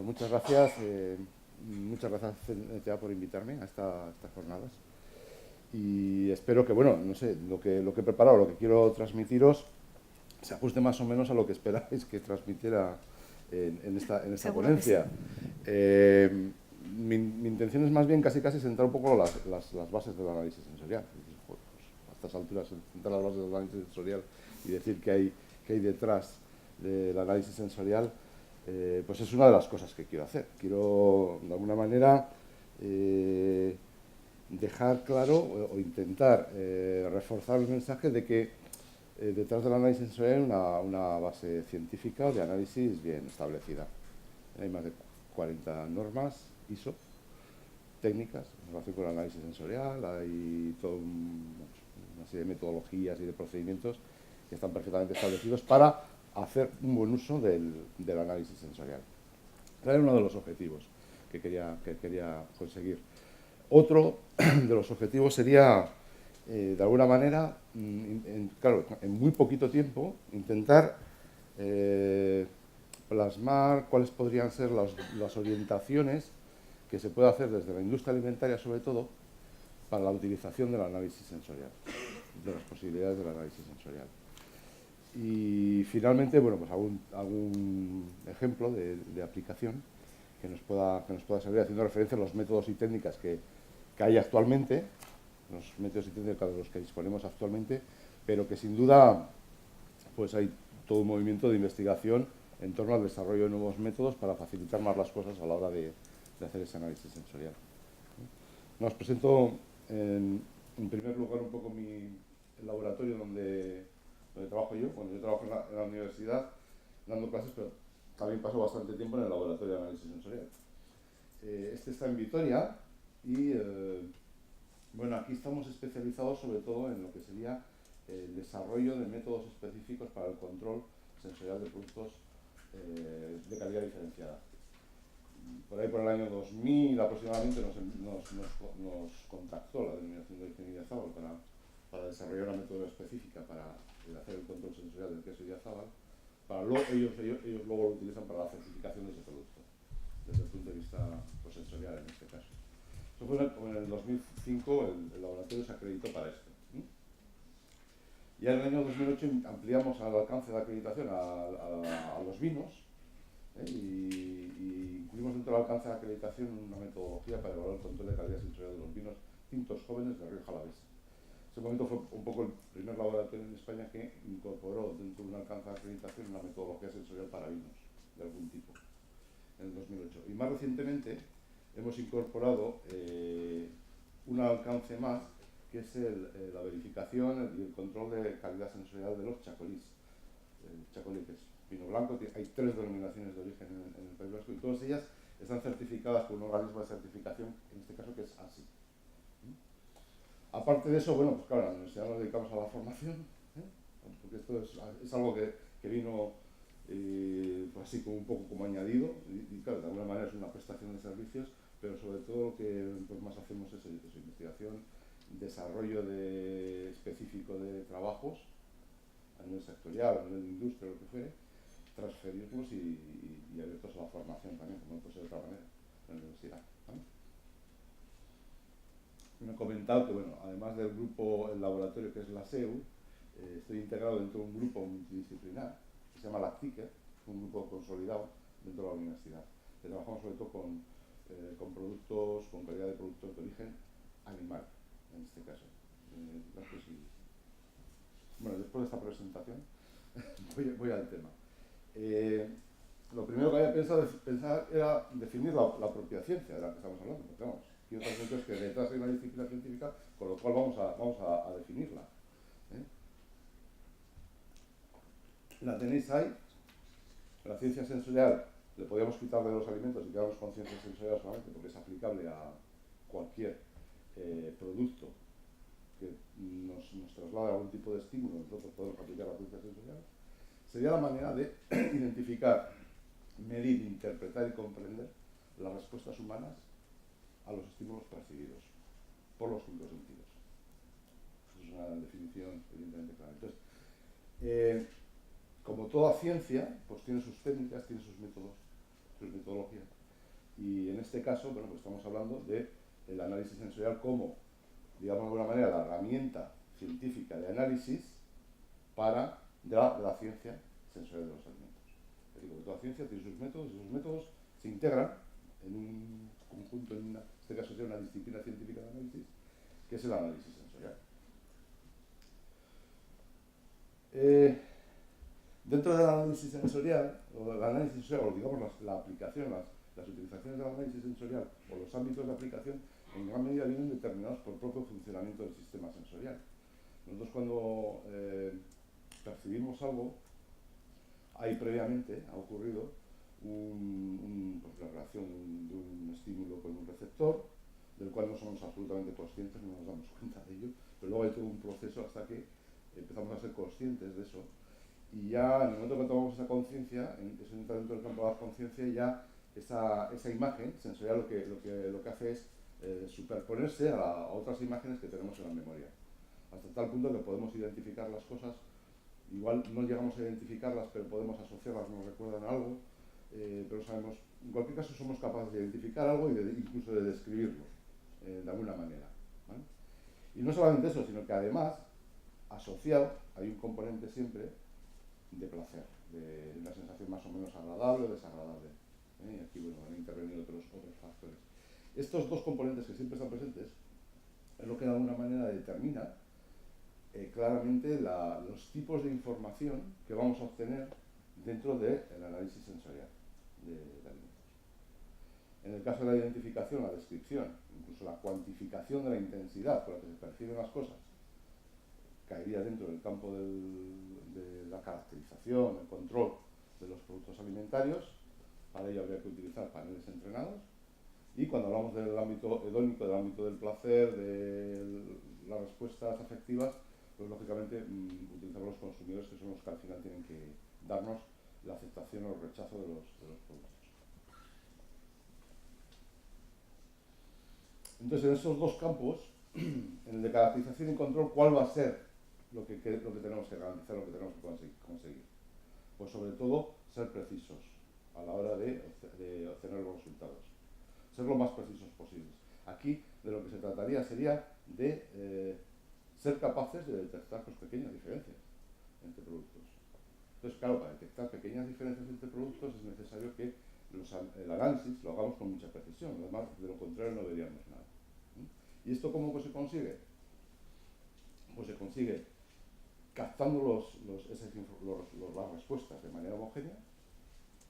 Pues muchas gracias ya por invitarme a estas jornadas. Y espero que, bueno, no sé, lo que he preparado, lo que quiero transmitiros, se ajuste más o menos a lo que esperáis que transmitiera en esta Seguro que sí. ponencia. Mi intención es más bien casi sentar un poco las bases del análisis sensorial. Es decir, pues, a estas alturas, sentar las bases del análisis sensorial y decir qué hay detrás del análisis sensorial, pues es una de las cosas que quiero hacer. Quiero, de alguna manera, dejar claro o intentar reforzar el mensaje de que detrás del análisis sensorial hay una base científica de análisis bien establecida. Hay más de 40 normas ISO técnicas en relación con el análisis sensorial, hay toda una serie de metodologías y de procedimientos que están perfectamente establecidos para hacer un buen uso del análisis sensorial. Ese era uno de los objetivos que quería conseguir. Otro de los objetivos sería, de alguna manera, claro, en muy poquito tiempo, intentar plasmar cuáles podrían ser las orientaciones que se puede hacer desde la industria alimentaria, sobre todo, para la utilización del análisis sensorial, de las posibilidades del análisis sensorial. Y finalmente, bueno, pues algún ejemplo de aplicación que nos pueda servir, haciendo referencia a los métodos y técnicas que hay actualmente, los métodos y técnicas de los que disponemos actualmente, pero que sin duda pues hay todo un movimiento de investigación en torno al desarrollo de nuevos métodos para facilitar más las cosas a la hora de hacer ese análisis sensorial. Os presento en primer lugar un poco el laboratorio donde trabajo yo. Bueno, yo trabajo en la universidad dando clases, pero también paso bastante tiempo en el laboratorio de análisis sensorial. Este está en Vitoria y bueno, aquí estamos especializados sobre todo en lo que sería el desarrollo de métodos específicos para el control sensorial de productos de calidad diferenciada. Por ahí, por el año 2000 aproximadamente, nos contactó la Denominación de Origen Idiazábal para desarrollar una metodología específica para hacer el control sensorial del queso Idiazábal. Ellos luego lo utilizan para la certificación de ese producto, desde el punto de vista sensorial en este caso. Eso fue en el 2005, el laboratorio se acreditó para esto. Ya en el año 2008 ampliamos el alcance de acreditación a los vinos, y incluimos dentro del alcance de acreditación una metodología para evaluar el control de calidad sensorial de los vinos tintos jóvenes de Rioja Alavesa. Ese momento fue un poco el primer laboratorio en España que incorporó dentro de un alcance de acreditación una metodología sensorial para vinos de algún tipo, en el 2008. Y más recientemente hemos incorporado un alcance más, que es la verificación y el control de calidad sensorial de los chacolís. El chacolí, que es vino blanco, hay 3 denominaciones de origen en el País Vasco y todas ellas están certificadas por un organismo de certificación, en este caso que es ASI. Aparte de eso, bueno, pues claro, en la universidad nos dedicamos a la formación, porque esto es algo que vino pues así como un poco como añadido, y claro, de alguna manera es una prestación de servicios, pero sobre todo lo que pues más hacemos es investigación, desarrollo específico de trabajos a nivel sectorial, a nivel de industria, lo que fuere, transferirlos y abiertos a la formación también, como no puede ser de otra manera, en la universidad. ¿Vale? Me he comentado que, bueno, además del grupo, el laboratorio que es la SEU, estoy integrado dentro de un grupo multidisciplinar que se llama LACTICER, un grupo consolidado dentro de la universidad. Que trabajamos sobre todo con productos, con calidad de productos de origen animal, en este caso. Bueno, después de esta presentación voy al tema. Lo primero que había pensar era definir la propia ciencia de la que estamos hablando, porque vamos, y otros puntos que detrás hay una disciplina científica, con lo cual vamos a definirla. La tenéis ahí. La ciencia sensorial le podríamos quitar de los alimentos y quedarnos con ciencia sensorial solamente porque es aplicable a cualquier producto que nos traslade algún tipo de estímulo. Nosotros podemos aplicar la ciencia sensorial. Sería la manera de identificar, medir, interpretar y comprender las respuestas humanas a los estímulos percibidos por los cinco sentidos. Eso es una definición evidentemente clara. Entonces, como toda ciencia, pues tiene sus técnicas, tiene sus métodos, metodología. Y en este caso, bueno, pues estamos hablando del análisis sensorial como, digamos de alguna manera, la herramienta científica de análisis de la ciencia sensorial de los alimentos. Es decir, que toda ciencia tiene sus métodos y esos métodos se integran en un conjunto, en este caso sería una disciplina científica de análisis, que es el análisis sensorial. Dentro del análisis sensorial, o digamos la aplicación, las utilizaciones del análisis sensorial o los ámbitos de aplicación, en gran medida vienen determinados por el propio funcionamiento del sistema sensorial. Nosotros cuando percibimos algo, ahí previamente ha ocurrido pues la relación de un estímulo con un receptor, del cual no somos absolutamente conscientes, no nos damos cuenta de ello, pero luego hay todo un proceso hasta que empezamos a ser conscientes de eso. Y ya en el momento que tomamos esa conciencia, eso entra dentro del campo de la conciencia, ya esa imagen sensorial lo que hace es superponerse a otras imágenes que tenemos en la memoria. Hasta tal punto que podemos identificar las cosas, igual no llegamos a identificarlas, pero podemos asociarlas, nos recuerdan algo, pero sabemos, en cualquier caso somos capaces de identificar algo y incluso de describirlo, de alguna manera, ¿vale? Y no solamente eso, sino que además, asociado, hay un componente siempre de placer, de una sensación más o menos agradable o desagradable. Y aquí, bueno, han intervenido otros factores. Estos dos componentes que siempre están presentes es lo que de alguna manera determina claramente los tipos de información que vamos a obtener dentro del análisis sensorial de alimentos. En el caso de la identificación, la descripción, incluso la cuantificación de la intensidad con la que se perciben las cosas, caería dentro del campo de la caracterización, el control de los productos alimentarios. Para ello habría que utilizar paneles entrenados. Y cuando hablamos del ámbito hedónico, del ámbito del placer, de las respuestas afectivas, pues lógicamente utilizamos los consumidores, que son los que al final tienen que darnos la aceptación o el rechazo de los productos. Entonces, en esos dos campos, en el de caracterización y control, ¿cuál va a ser lo que tenemos que garantizar, lo que tenemos que conseguir? Pues sobre todo ser precisos a la hora de obtener los resultados, ser lo más precisos posibles. Aquí de lo que se trataría sería de ser capaces de detectar pues, pequeñas diferencias entre productos. Entonces, claro, para detectar pequeñas diferencias entre productos es necesario que el análisis lo hagamos con mucha precisión, además de lo contrario no veríamos nada. ¿Y esto cómo se consigue? Pues se consigue captando las respuestas de manera homogénea,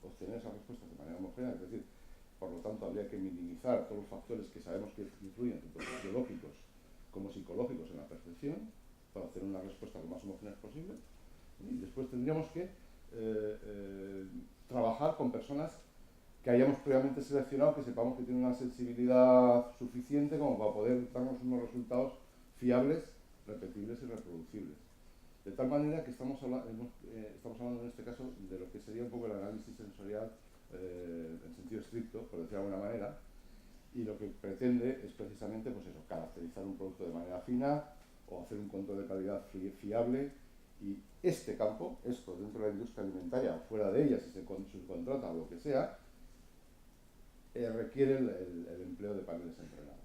obtener esas respuestas de manera homogénea, es decir, por lo tanto habría que minimizar todos los factores que sabemos que influyen, tanto biológicos como psicológicos en la percepción, para obtener una respuesta lo más homogénea posible. Y después tendríamos que trabajar con personas que hayamos previamente seleccionado, que sepamos que tienen una sensibilidad suficiente como para poder darnos unos resultados fiables, repetibles y reproducibles. De tal manera que estamos hablando en este caso de lo que sería un poco el análisis sensorial en sentido estricto, por decirlo de alguna manera, y lo que pretende es precisamente pues eso, caracterizar un producto de manera fina o hacer un control de calidad fiable. Y este campo, esto dentro de la industria alimentaria o fuera de ella, si se subcontrata o lo que sea, requiere el empleo de paneles entrenados,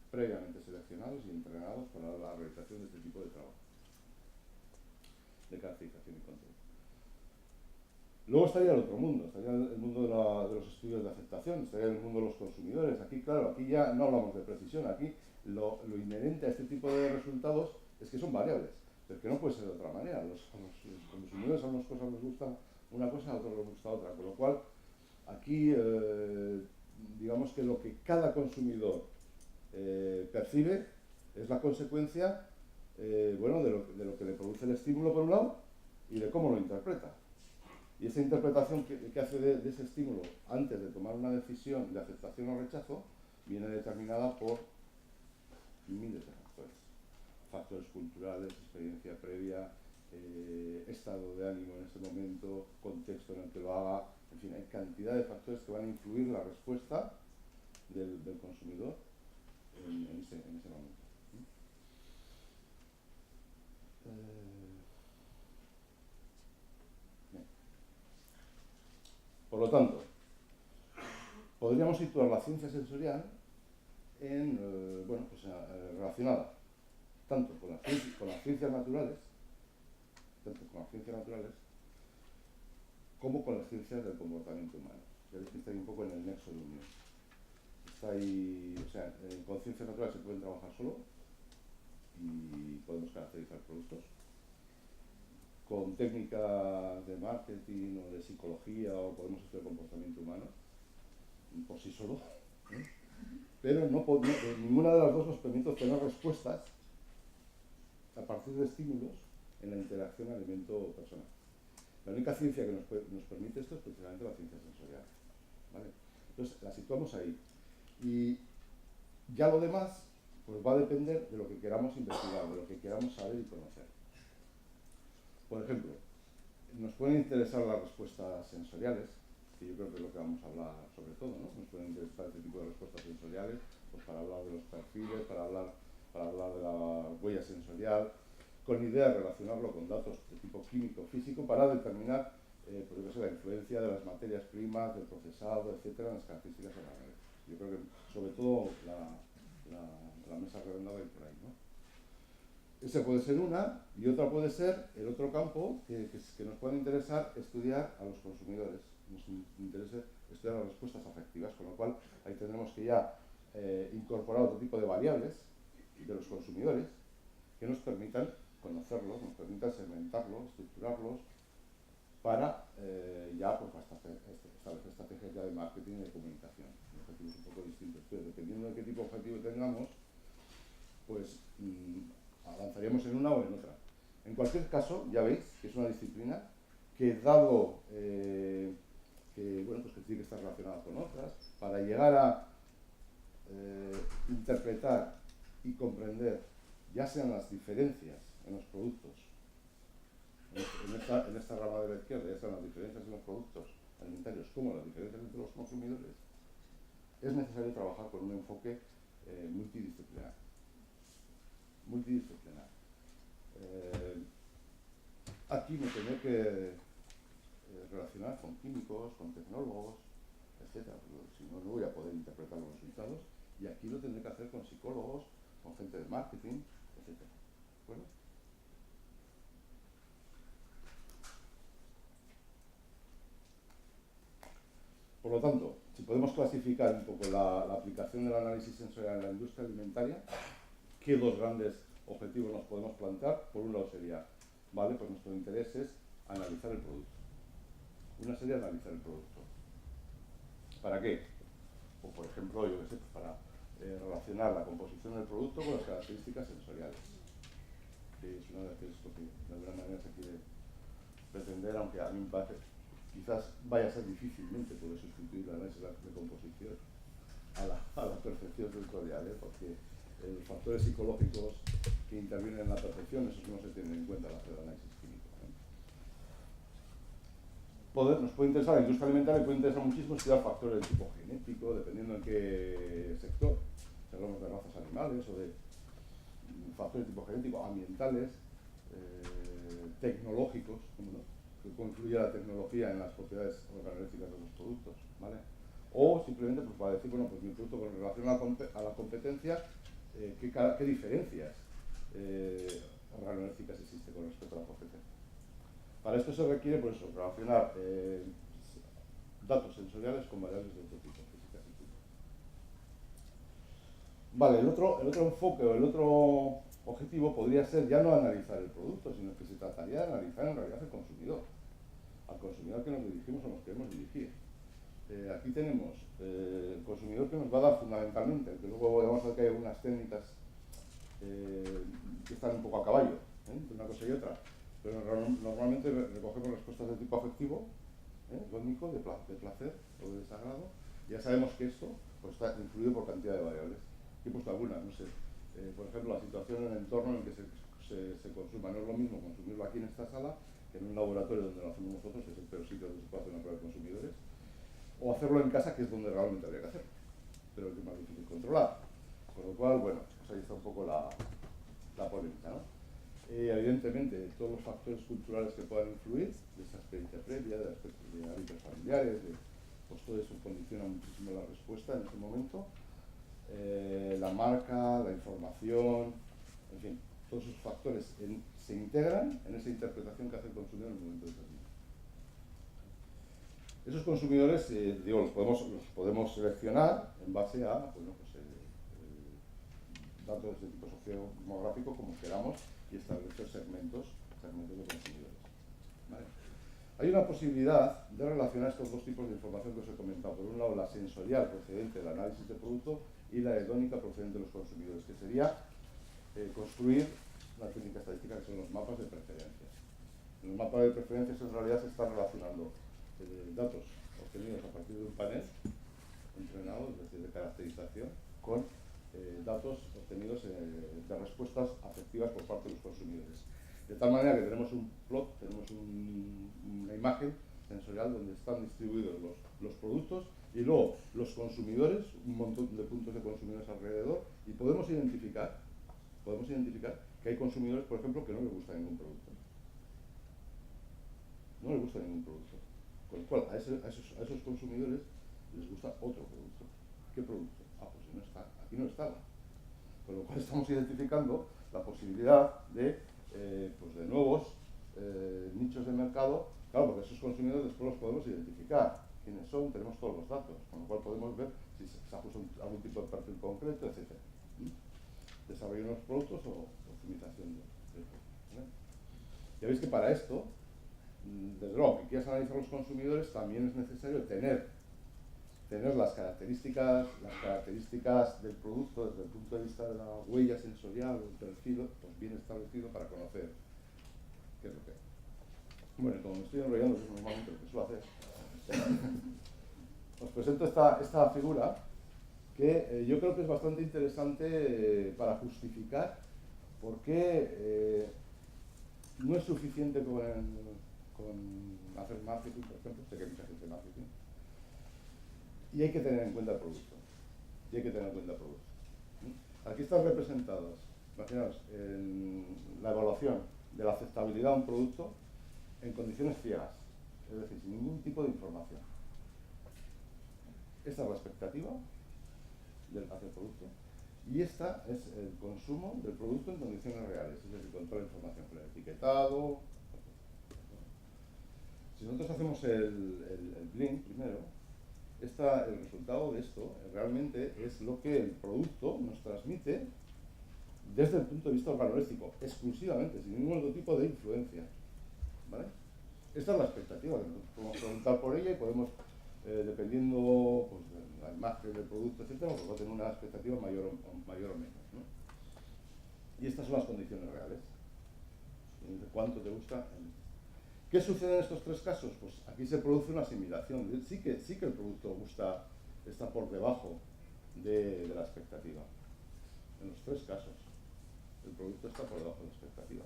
previamente seleccionados y entrenados para la realización de este tipo de trabajo de caracterización y control. Luego estaría el otro mundo, estaría el mundo de los estudios de aceptación, estaría el mundo de los consumidores. Aquí, claro, aquí ya no hablamos de precisión, aquí lo inherente a este tipo de resultados es que son variables, pero que no puede ser de otra manera. Los consumidores a unas cosas les gusta una cosa, a otros les gusta otra, con lo cual aquí digamos que lo que cada consumidor percibe es la consecuencia bueno, de lo que le produce el estímulo por un lado y de cómo lo interpreta. Y esa interpretación que hace de ese estímulo antes de tomar una decisión de aceptación o rechazo viene determinada por miles de factores. Factores culturales, experiencia previa, estado de ánimo en ese momento, contexto en el que lo haga, en fin, hay cantidad de factores que van a influir en la respuesta del consumidor en ese momento. Por lo tanto, podríamos situar la ciencia sensorial en, relacionada tanto con las ciencias naturales, como con las ciencias del comportamiento humano. Ya veis que está ahí un poco en el nexo de unión. Está ahí, o sea, con ciencias naturales se pueden trabajar solo y podemos caracterizar productos. Con técnicas de marketing o de psicología o podemos estudiar comportamiento humano por sí solo, ¿eh? Pero ninguna de las dos nos permite obtener respuestas a partir de estímulos en la interacción alimento-persona. La única ciencia que nos permite esto es precisamente la ciencia sensorial, ¿vale? Entonces la situamos ahí. Y ya lo demás pues va a depender de lo que queramos investigar, de lo que queramos saber y conocer. Por ejemplo, nos pueden interesar las respuestas sensoriales, que yo creo que es lo que vamos a hablar sobre todo, ¿no? Nos pueden interesar este tipo de respuestas sensoriales, pues para hablar de los perfiles, para hablar de la huella sensorial, con idea de relacionarlo con datos de tipo químico, físico, para determinar pues, la influencia de las materias primas, del procesado, etcétera, en las características orgánicas. Yo creo que sobre todo la mesa redonda va a ir por ahí, ¿no? Esa puede ser una, y otra puede ser el otro campo que nos puede interesar estudiar a los consumidores. Nos interesa estudiar las respuestas afectivas, con lo cual ahí tendremos que ya incorporar otro tipo de variables de los consumidores que nos permitan conocerlos, nos permitan segmentarlos, estructurarlos, para ya pues, establecer estrategias ya de marketing y de comunicación. Objetivos un poco distintos, pero dependiendo de qué tipo de objetivo tengamos, pues avanzaríamos en una o en otra. En cualquier caso, ya veis que es una disciplina que, dado pues que tiene que estar relacionada con otras, para llegar a interpretar y comprender, ya sean las diferencias en los productos, en esta rama de la izquierda, ya sean las diferencias en los productos alimentarios como las diferencias entre los consumidores, es necesario trabajar con un enfoque multidisciplinar. Aquí me tendré que relacionar con químicos, con tecnólogos, etcétera. Si no, no voy a poder interpretar los resultados. Y aquí lo tendré que hacer con psicólogos, con gente de marketing, etcétera. Bueno. Por lo tanto, si podemos clasificar un poco la aplicación del análisis sensorial en la industria alimentaria, ¿qué dos grandes objetivos nos podemos plantear? Por un lado sería, vale, pues nuestro interés es analizar el producto. Una sería analizar el producto. ¿Para qué? O por ejemplo, yo qué sé, pues para relacionar la composición del producto con las características sensoriales. Que es una de las que de alguna manera se quiere pretender, aunque a mí me parece quizás vaya a ser difícilmente poder sustituir la análisis de composición a la percepción sensorial, porque los factores psicológicos que intervienen en la percepción, esos no se tienen en cuenta al hacer el análisis químico. Nos puede interesar, la industria alimentaria puede interesar muchísimo estudiar factores de tipo genético, dependiendo en qué sector. Si hablamos de razas animales o de factores de tipo genético, ambientales, tecnológicos, ¿no? Que confluye la tecnología en las propiedades organolépticas de los productos, ¿vale? O simplemente pues, para decir, bueno, pues mi producto con relación a la competencia, ¿qué diferencias organolépticas existe con respecto a la competencia? Para esto se requiere, por eso, relacionar datos sensoriales con variables de otro tipo, físicas y químicas. Vale, el otro enfoque o el otro objetivo podría ser ya no analizar el producto, sino que se trataría de analizar en realidad el consumidor, al consumidor que nos dirigimos o nos queremos dirigir. Aquí tenemos el consumidor que nos va a dar fundamentalmente, que luego vamos a ver que hay algunas técnicas que están un poco a caballo, entre una cosa y otra, pero normalmente recogemos respuestas de tipo afectivo, gónico, de placer o de desagrado. Ya sabemos que esto pues, está influido por cantidad de variables. He puesto algunas, no sé, por ejemplo, la situación en el entorno en el que se consuma. No es lo mismo consumirlo aquí en esta sala que en un laboratorio donde lo hacemos nosotros, que es el peor sitio donde se puede hacer una prueba de consumidores, o hacerlo en casa, que es donde realmente habría que hacerlo, pero es más difícil controlar. Con lo cual, bueno, pues ahí está un poco la polémica, ¿no? Evidentemente, todos los factores culturales que puedan influir, de esa experiencia previa, de hábitos familiares, pues todo eso condiciona muchísimo la respuesta en ese momento. La marca, la información, en fin, todos esos factores se integran en esa interpretación que hace el consumidor en el momento determinado. Esos consumidores, los podemos seleccionar en base a datos de tipo sociodemográfico, como queramos, y establecer segmentos de consumidores. ¿Vale? Hay una posibilidad de relacionar estos dos tipos de información que os he comentado. Por un lado, la sensorial procedente del análisis de producto y la hedónica procedente de los consumidores, que sería construir una técnica estadística que son los mapas de preferencias. En los mapas de preferencias en realidad se están relacionando datos obtenidos a partir de un panel entrenado, es decir, de caracterización, con datos obtenidos de respuestas afectivas por parte de los consumidores. De tal manera que tenemos un plot, tenemos una imagen sensorial donde están distribuidos los productos y luego los consumidores, un montón de puntos de consumidores alrededor, y podemos identificar que hay consumidores, por ejemplo, que no les gusta ningún producto. No les gusta ningún producto. Con lo cual, a esos consumidores les gusta otro producto. ¿Qué producto? Pues no está, aquí no estaba. Con lo cual estamos identificando la posibilidad de nuevos nichos de mercado, claro, porque esos consumidores después los podemos identificar. ¿Quiénes son? Tenemos todos los datos, con lo cual podemos ver si se ha puesto algún tipo de perfil concreto, etc. Desarrollo de nuevos productos o optimización de productos. ¿Vale? Ya veis que para esto, desde luego, que quieras analizar los consumidores, también es necesario tener las características del producto desde el punto de vista de la huella sensorial o el perfil, pues bien establecido para conocer qué es lo que es. Bueno, como me estoy enrollando, que es normalmente lo que suelo hacer, os presento esta figura que yo creo que es bastante interesante para justificar por qué no es suficiente con hacer marketing, por ejemplo. Sé que hay mucha gente de marketing. Y hay que tener en cuenta el producto. Aquí están representados, imaginaos, la evaluación de la aceptabilidad de un producto en condiciones ciegas, es decir, sin ningún tipo de información. Esta es la expectativa hacia el producto. Y esta es el consumo del producto en condiciones reales, es decir, con toda la información, con el etiquetado. Si nosotros hacemos el blend primero, el resultado de esto realmente es lo que el producto nos transmite desde el punto de vista organoléptico, exclusivamente, sin ningún otro tipo de influencia. ¿Vale? Esta es la expectativa, que nosotros podemos preguntar por ella y podemos, dependiendo pues, de la imagen del producto, etc., pues, tener una expectativa mayor o menos, ¿no? Y estas son las condiciones reales. ¿Cuánto te gusta? ¿Qué sucede en estos tres casos? Pues aquí se produce una asimilación. Sí que el producto está por debajo de la expectativa. En los tres casos, el producto está por debajo de la expectativa.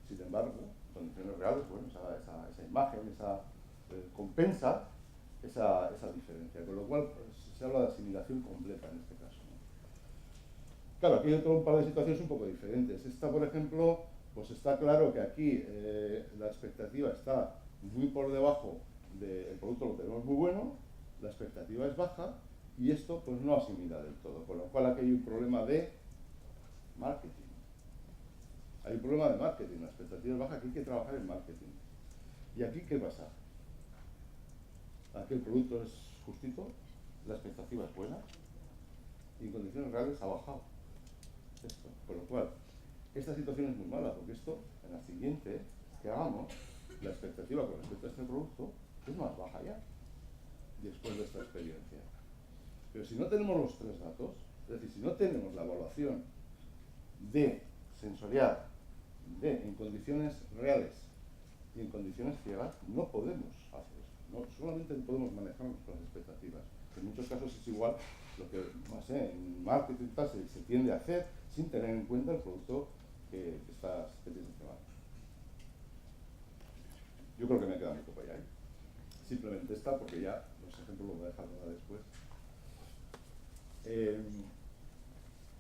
Sin embargo, en condiciones reales, bueno, esa imagen, compensa esa diferencia. Con lo cual, pues, se habla de asimilación completa en este caso, ¿no? Claro, aquí hay un par de situaciones un poco diferentes. Esta, por ejemplo, pues está claro que aquí la expectativa está muy por debajo del producto, lo tenemos muy bueno, la expectativa es baja y esto pues no asimila del todo, con lo cual aquí hay un problema de marketing. Hay un problema de marketing, la expectativa es baja, aquí hay que trabajar en marketing. ¿Y aquí qué pasa? Aquí el producto es justito, la expectativa es buena y en condiciones reales ha bajado esto, con lo cual esta situación es muy mala, porque esto, en la siguiente que hagamos, la expectativa con respecto a este producto es más baja ya, después de esta experiencia. Pero si no tenemos los tres datos, es decir, si no tenemos la evaluación de sensorial en condiciones reales y en condiciones ciegas, no podemos hacer eso. No, solamente podemos manejar nuestras expectativas. En muchos casos es igual lo que, no sé, en marketing tal, se tiende a hacer sin tener en cuenta el producto que tienes que tomar. Yo creo que me queda mi copa ya, ¿eh? Simplemente esta, porque ya los ejemplos los voy a dejar para después.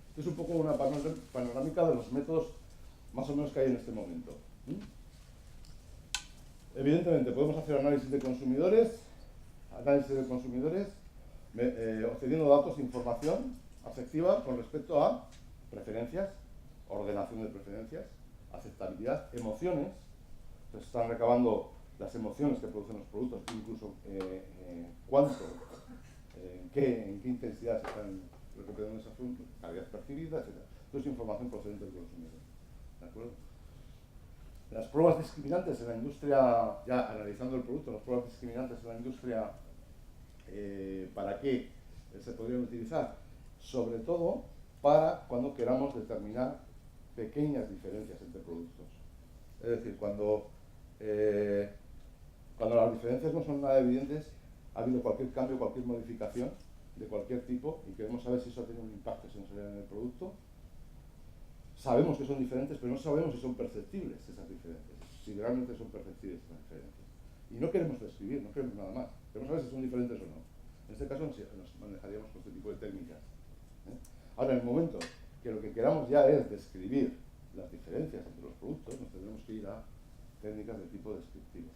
Esto es un poco una panorámica de los métodos más o menos que hay en este momento. Evidentemente podemos hacer análisis de consumidores análisis de consumidores, obteniendo datos e información afectiva con respecto a preferencias, ordenación de preferencias, aceptabilidad, emociones. Entonces están recabando las emociones que producen los productos, incluso cuánto, en qué intensidad se están recuperando esa función, calidad percibida, etc. Todo es información procedente del consumidor. ¿De acuerdo? Las pruebas discriminantes en la industria, ya analizando el producto, las pruebas discriminantes en la industria, ¿para qué se podrían utilizar? Sobre todo para cuando queramos determinar pequeñas diferencias entre productos. Es decir, cuando las diferencias no son nada evidentes, ha habido cualquier cambio, cualquier modificación de cualquier tipo y queremos saber si eso tiene un impacto sensorial en el producto. Sabemos que son diferentes, pero no sabemos si son perceptibles esas diferencias, si realmente son perceptibles esas diferencias. Y no queremos describir, no queremos nada más. Queremos saber si son diferentes o no. En este caso nos manejaríamos con este tipo de técnicas. Ahora, en el momento que lo que queramos ya es describir las diferencias entre los productos, nos tendremos que ir a técnicas de tipo descriptivo,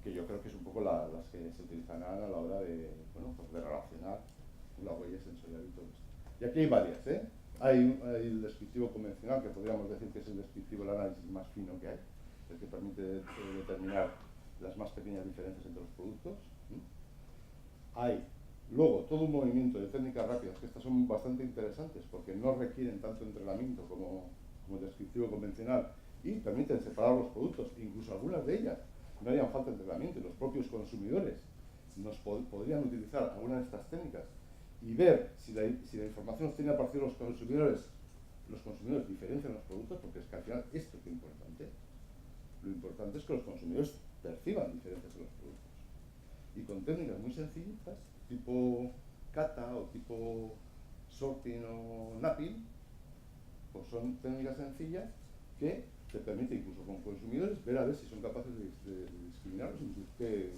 que yo creo que es un poco las que se utilizarán a la hora de, bueno, pues de relacionar la huella sensorial y todo esto. Y aquí hay varias, Hay el descriptivo convencional, que podríamos decir que es el descriptivo, el análisis más fino que hay, el que permite determinar las más pequeñas diferencias entre los productos. Hay luego todo un movimiento de técnicas rápidas, que estas son bastante interesantes porque no requieren tanto entrenamiento como el descriptivo convencional y permiten separar los productos, incluso algunas de ellas no harían falta de entrenamiento, y los propios consumidores podrían utilizar algunas de estas técnicas y ver si la información obtenida a partir de los consumidores diferencian los productos, porque es que al final esto es lo importante. Lo importante es que los consumidores perciban diferencias en los productos. Y con técnicas muy sencillitas, tipo kata o tipo sorting o napping, pues son técnicas sencillas que te permiten incluso con consumidores ver a ver si son capaces de discriminarlos, incluso que...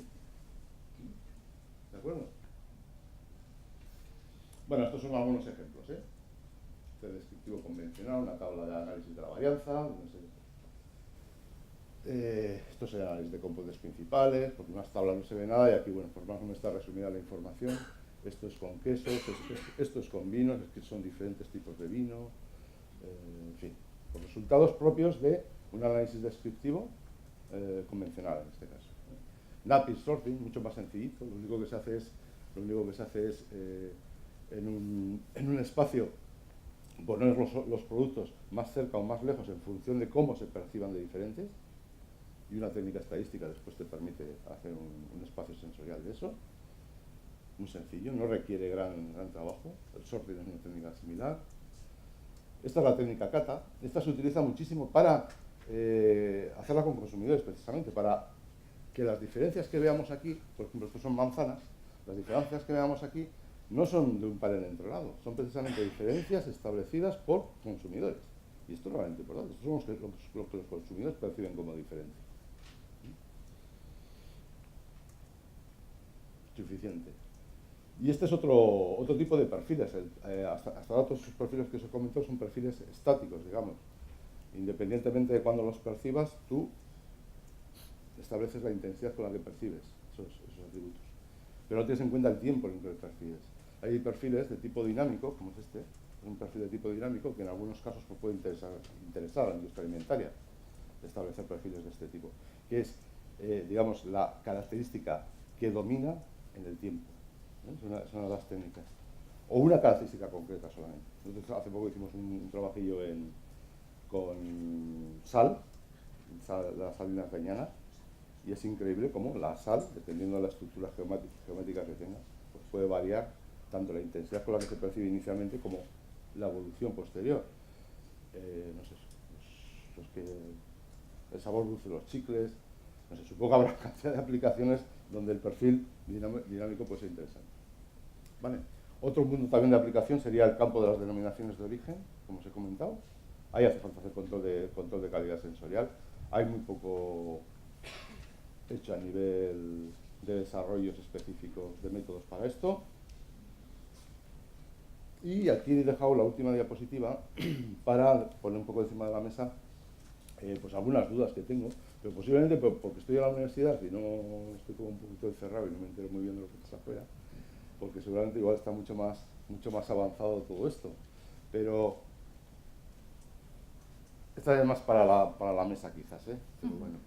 ¿De acuerdo? Bueno, estos son algunos ejemplos, de descriptivo convencional, una tabla de análisis de la varianza, no sé. Esto es el análisis de componentes principales, porque en unas tablas no se ve nada y aquí, bueno, pues más o menos está resumida la información. Esto es con quesos, esto es con vinos, es que son diferentes tipos de vino, en fin, los resultados propios de un análisis descriptivo convencional en este caso. Napping sorting, mucho más sencillito, lo único que se hace es en un espacio poner los productos más cerca o más lejos en función de cómo se perciban de diferentes, y una técnica estadística después te permite hacer un espacio sensorial de eso. Muy sencillo, no requiere gran trabajo. El sorting es una técnica similar. Esta es la técnica kata. Esta se utiliza muchísimo para hacerla con consumidores, precisamente, para que las diferencias que veamos aquí, por ejemplo, estos son manzanas, las diferencias que veamos aquí no son de un panel entrenado, son precisamente diferencias establecidas por consumidores. Y esto es realmente importante. Estos son lo que los consumidores perciben como diferente. Suficiente. Y este es otro tipo de perfiles. Hasta ahora todos esos perfiles que os he comentado son perfiles estáticos, digamos. Independientemente de cuando los percibas, tú estableces la intensidad con la que percibes esos atributos. Pero no tienes en cuenta el tiempo en el que los percibes. Hay perfiles de tipo dinámico, como es este, un perfil de tipo dinámico que en algunos casos puede interesar a la industria alimentaria establecer perfiles de este tipo, que es, digamos, la característica que domina en el tiempo. Es una de las técnicas. O una característica concreta solamente. Nosotros hace poco hicimos un trabajillo con las salinas reñanas, y es increíble cómo la sal, dependiendo de la estructura geométrica que tenga, pues puede variar tanto la intensidad con la que se percibe inicialmente como la evolución posterior. No sé, el sabor dulce de los chicles, no sé, supongo que habrá cantidad de aplicaciones donde el perfil dinámico puede ser interesante. ¿Vale? Otro mundo también de aplicación sería el campo de las denominaciones de origen, como os he comentado. Ahí hace falta hacer control de calidad sensorial. Hay muy poco hecho a nivel de desarrollos específicos de métodos para esto. Y aquí he dejado la última diapositiva para poner un poco encima de la mesa pues algunas dudas que tengo, Pero posiblemente porque estoy en la universidad y no estoy como un poquito encerrado y no me entero muy bien de lo que pasa afuera, porque seguramente igual está mucho más avanzado todo esto. Pero esta es más para la mesa quizás, ¿eh? Pero bueno.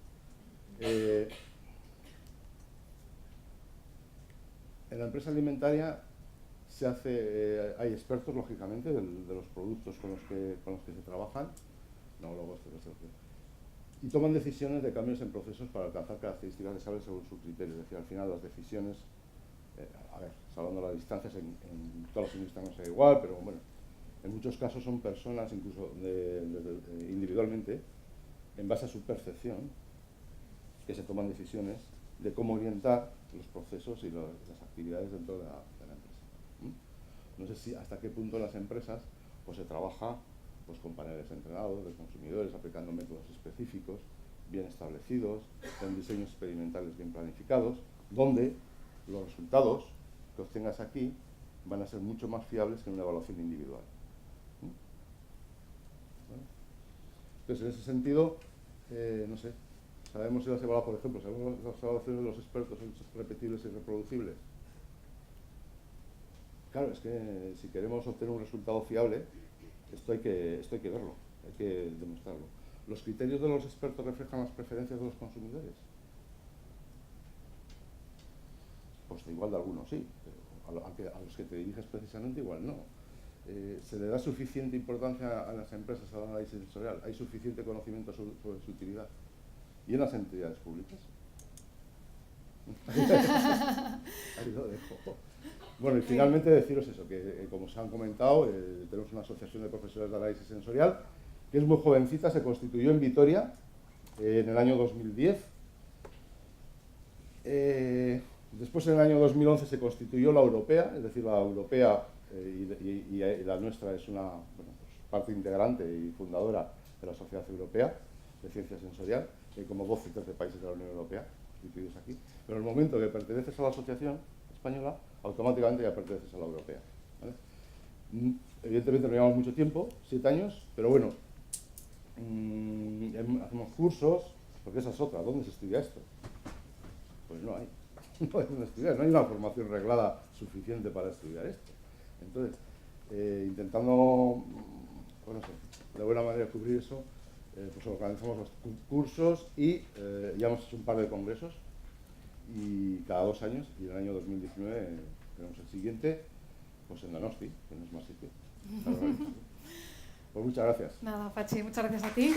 En la empresa alimentaria hay expertos, lógicamente, de los productos con los que se trabajan, no luego y toman decisiones de cambios en procesos para alcanzar características deseables según su criterio. Es decir, al final las decisiones, salvando las distancias, en todas las industrias no será igual, pero bueno, en muchos casos son personas, incluso individualmente, en base a su percepción, que se toman decisiones de cómo orientar los procesos y las actividades dentro de la empresa. No sé si hasta qué punto en las empresas pues, se trabaja pues, con paneles entrenados de consumidores, aplicando métodos específicos, bien establecidos, con diseños experimentales bien planificados, donde los resultados que obtengas aquí van a ser mucho más fiables que en una evaluación individual. Entonces, en ese sentido, no sé, sabemos si las evaluaciones, por ejemplo, sabemos las evaluaciones de los expertos son repetibles y reproducibles. Claro, es que si queremos obtener un resultado fiable, esto hay que verlo, hay que demostrarlo. ¿Los criterios de los expertos reflejan las preferencias de los consumidores? Pues igual de algunos sí, pero a los que te diriges precisamente igual no. ¿Se le da suficiente importancia a las empresas al análisis sensorial? ¿Hay suficiente conocimiento sobre su utilidad? ¿Y en las entidades públicas? Ahí lo dejo. Bueno, y finalmente deciros eso, que como os han comentado, tenemos una asociación de profesores de análisis sensorial, que es muy jovencita, se constituyó en Vitoria en el año 2010. Después, en el año 2011, se constituyó la europea, es decir, la europea y la nuestra es una pues, parte integrante y fundadora de la Sociedad Europea de Ciencia Sensorial. Hay como 12 o 13 países de la Unión Europea incluidos aquí. Pero en el momento que perteneces a la asociación española, automáticamente ya perteneces a la europea. ¿Vale? Evidentemente no llevamos mucho tiempo, 7 años, pero bueno, hacemos cursos, porque esa es otra, ¿dónde se estudia esto? Pues no hay. No hay donde estudiar, no hay una formación reglada suficiente para estudiar esto. Entonces, intentando, bueno, de buena manera cubrir eso, pues organizamos los cursos y ya hemos hecho un par de congresos y cada 2 años, y en el año 2019 tenemos el siguiente, pues en Donosti, que no es más sitio. Pues muchas gracias. Nada, Patxi, muchas gracias a ti.